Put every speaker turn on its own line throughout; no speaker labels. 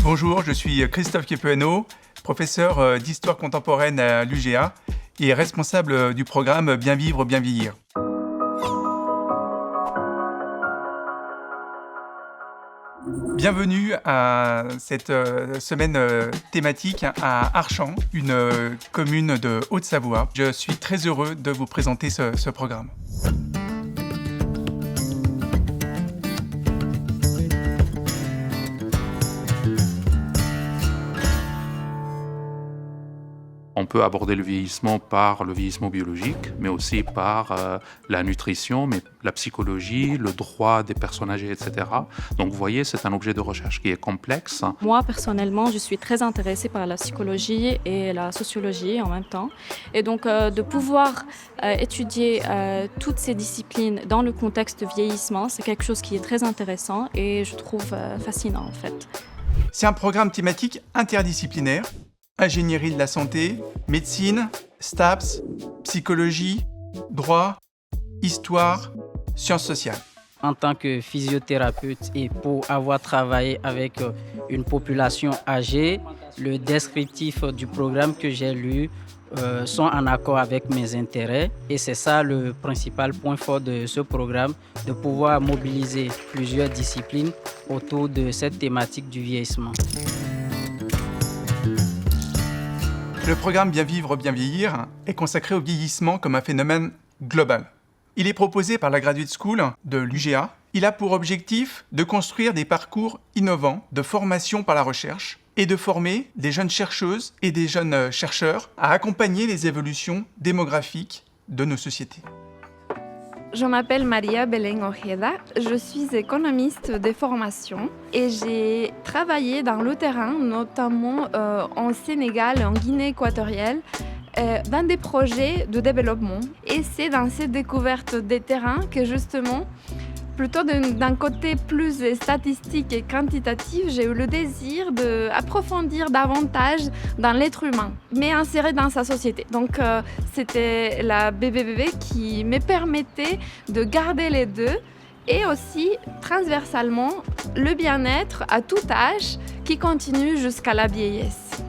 Bonjour, je suis Christophe Kepeano, professeur d'histoire contemporaine à l'UGA et responsable du programme Bien vivre, bien vieillir. Bienvenue à cette semaine thématique à Archamps, une commune de Haute-Savoie. Je suis très heureux de vous présenter ce programme.
On peut aborder le vieillissement par le vieillissement biologique, mais aussi par la nutrition, mais la psychologie, le droit des personnes âgées, etc. Donc vous voyez, c'est un objet de recherche qui est complexe.
Moi, personnellement, je suis très intéressée par la psychologie et la sociologie en même temps. Et donc, de pouvoir étudier toutes ces disciplines dans le contexte vieillissement, c'est quelque chose qui est très intéressant et je trouve fascinant en fait.
C'est un programme thématique interdisciplinaire. Ingénierie de la santé, médecine, STAPS, psychologie, droit, histoire, sciences sociales.
En tant que physiothérapeute et pour avoir travaillé avec une population âgée, le descriptif du programme que j'ai lu sont en accord avec mes intérêts et c'est ça le principal point fort de ce programme, de pouvoir mobiliser plusieurs disciplines autour de cette thématique du vieillissement.
Le programme Bien vivre, bien vieillir est consacré au vieillissement comme un phénomène global. Il est proposé par la Graduate School de l'UGA. Il a pour objectif de construire des parcours innovants de formation par la recherche et de former des jeunes chercheuses et des jeunes chercheurs à accompagner les évolutions démographiques de nos sociétés.
Je m'appelle Maria Belén Ojeda, je suis économiste de formation et j'ai travaillé dans le terrain, notamment en Sénégal et en Guinée équatoriale, dans des projets de développement. Et c'est dans cette découverte des terrains que justement, plutôt d'un côté plus statistique et quantitatif, j'ai eu le désir d'approfondir davantage dans l'être humain, mais inséré dans sa société. Donc c'était la BBBV qui me permettait de garder les deux et aussi transversalement le bien-être à tout âge qui continue jusqu'à la vieillesse.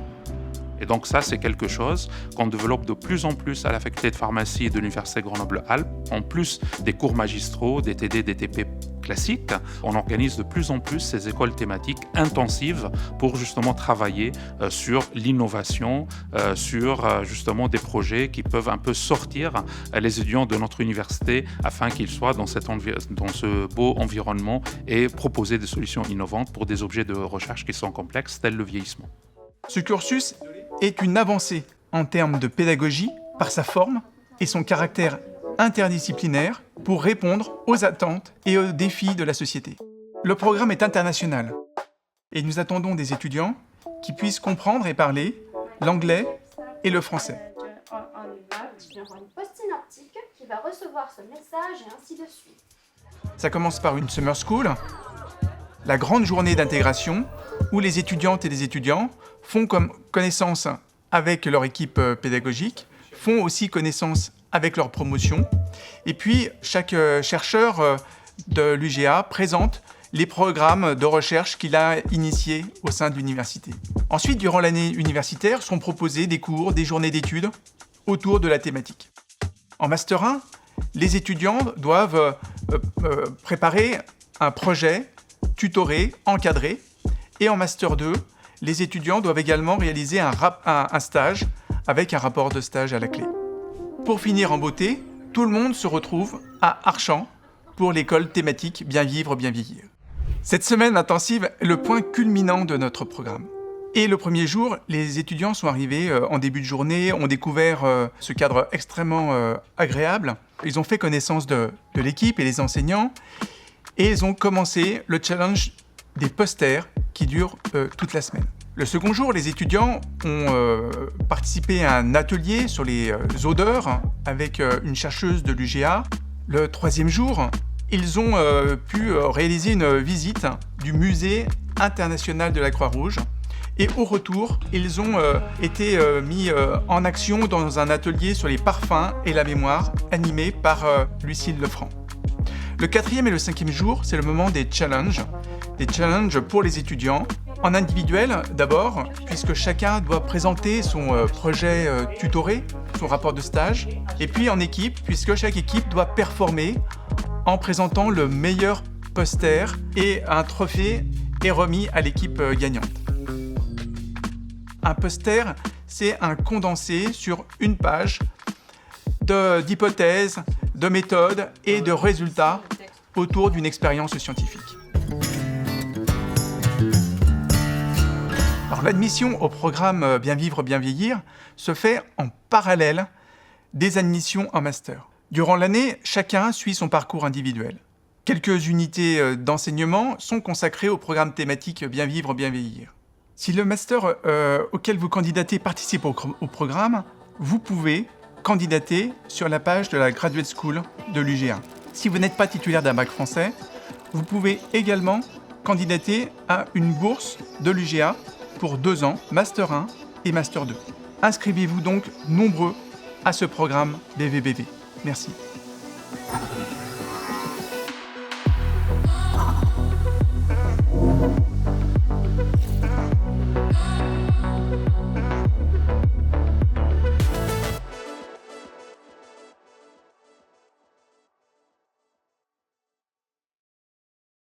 Et donc ça, c'est quelque chose qu'on développe de plus en plus à la faculté de pharmacie de l'Université Grenoble-Alpes. En plus des cours magistraux, des TD, des TP classiques, on organise de plus en plus ces écoles thématiques intensives pour justement travailler sur l'innovation, sur justement des projets qui peuvent un peu sortir les étudiants de notre université afin qu'ils soient dans ce beau environnement et proposer des solutions innovantes pour des objets de recherche qui sont complexes, tels le vieillissement.
Ce cursus est une avancée en termes de pédagogie par sa forme et son caractère interdisciplinaire pour répondre aux attentes et aux défis de la société. Le programme est international et nous attendons des étudiants qui puissent comprendre et parler l'anglais et le français.
Je vais avoir une post-synoptique qui va recevoir ce message et ainsi de suite.
Ça commence par une summer school, la grande journée d'intégration où les étudiantes et les étudiants font connaissance avec leur équipe pédagogique, font aussi connaissance avec leur promotion. Et puis, chaque chercheur de l'UGA présente les programmes de recherche qu'il a initiés au sein de l'université. Ensuite, durant l'année universitaire, sont proposés des cours, des journées d'études autour de la thématique. En Master 1, les étudiants doivent préparer un projet tutoré, encadré. Et en Master 2, les étudiants doivent également réaliser un stage avec un rapport de stage à la clé. Pour finir en beauté, tout le monde se retrouve à Archamps pour l'école thématique Bien vivre, bien vieillir. Cette semaine intensive est le point culminant de notre programme. Et le premier jour, les étudiants sont arrivés en début de journée, ont découvert ce cadre extrêmement agréable. Ils ont fait connaissance de l'équipe et les enseignants et ils ont commencé le challenge des posters qui dure toute la semaine. Le second jour, les étudiants ont participé à un atelier sur les odeurs avec une chercheuse de l'UGA. Le troisième jour, ils ont pu réaliser une visite du musée international de la Croix-Rouge. Et au retour, ils ont été mis en action dans un atelier sur les parfums et la mémoire animé par Lucille Lefranc. Le quatrième et le cinquième jour, c'est le moment des challenges des challenges pour les étudiants. En individuel, d'abord, puisque chacun doit présenter son projet tutoré, son rapport de stage. Et puis en équipe, puisque chaque équipe doit performer en présentant le meilleur poster et un trophée est remis à l'équipe gagnante. Un poster, c'est un condensé sur une page d'hypothèses, de méthodes et de résultats autour d'une expérience scientifique. Alors, l'admission au programme Bien vivre, bien vieillir se fait en parallèle des admissions en master. Durant l'année, chacun suit son parcours individuel. Quelques unités d'enseignement sont consacrées au programme thématique Bien vivre, bien vieillir. Si le master auquel vous candidatez participe au programme, vous pouvez candidater sur la page de la Graduate School de l'UGA. Si vous n'êtes pas titulaire d'un bac français, vous pouvez également candidater à une bourse de l'UGA pour 2 ans, Master 1 et Master 2. Inscrivez-vous donc nombreux à ce programme BVBV. Merci.